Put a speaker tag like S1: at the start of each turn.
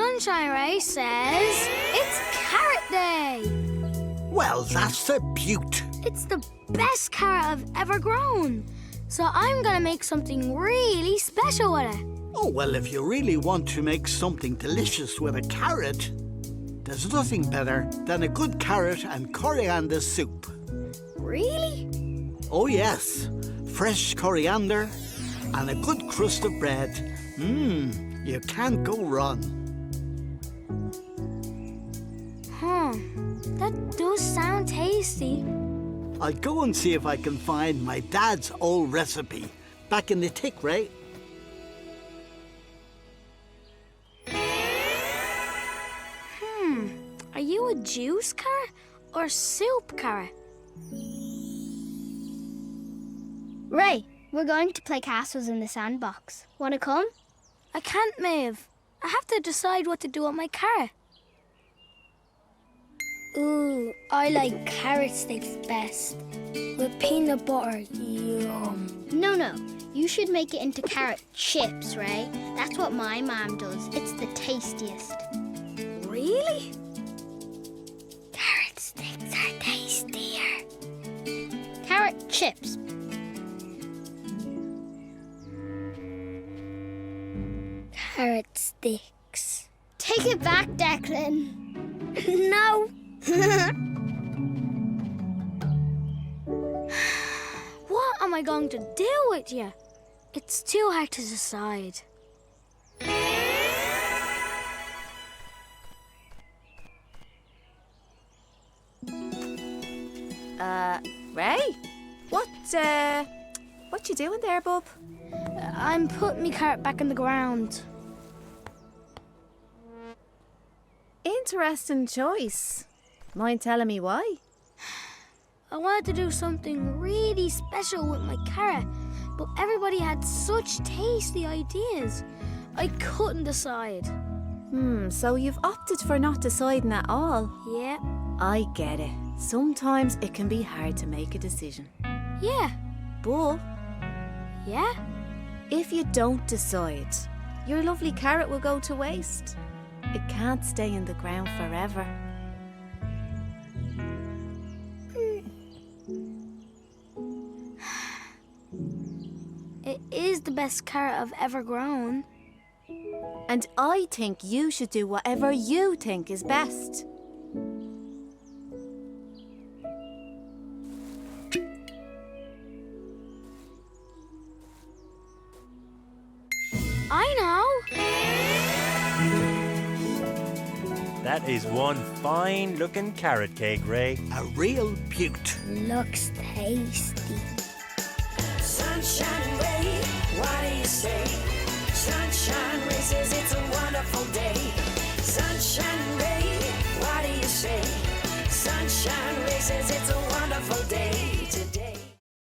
S1: Sunshine Ray says it's Carrot Day.
S2: Well, that's a beaut.
S1: It's the best carrot I've ever grown. So I'm gonna make something really special with it.
S2: Oh, well, if you really want to make something delicious with a carrot, there's nothing better than a good carrot and coriander soup.
S1: Really?
S2: Oh, yes. Fresh coriander and a good crust of bread. You can't go wrong.
S1: That does sound tasty.
S2: I'll go and see if I can find my dad's old recipe. Back in the tick, Ray.
S1: Are you a juice carrot or soup carrot?
S3: Ray, we're going to play castles in the sandbox. Want to come?
S1: I can't, Maeve. I have to decide what to do with my carrot. Ooh, I like carrot sticks best. With peanut butter, yum.
S3: No. You should make it into carrot chips, Ray. That's what my mom does. It's the tastiest.
S1: Really? Carrot sticks are tastier.
S3: Carrot chips.
S1: Carrot sticks.
S3: Take it back, Declan.
S1: No. What am I going to do with you? It's too hard to decide.
S4: Ray? What you doing there, bub?
S1: I'm putting my carrot back in the ground.
S4: Interesting choice. Mind telling me why?
S1: I wanted to do something really special with my carrot, but everybody had such tasty ideas. I couldn't decide.
S4: So you've opted for not deciding at all.
S1: Yeah.
S4: I get it. Sometimes it can be hard to make a decision.
S1: Yeah.
S4: But
S1: Yeah?
S4: if you don't decide, your lovely carrot will go to waste. It can't stay in the ground forever.
S1: It is the best carrot I've ever grown.
S4: And I think you should do whatever you think is best.
S1: I know.
S5: That is one fine-looking carrot cake, Ray.
S2: A real beaut.
S1: Looks tasty.
S6: Sunshine Ray, what do you say? Sunshine Ray says it's a wonderful day. Sunshine Ray, what do you say? Sunshine Ray says it's a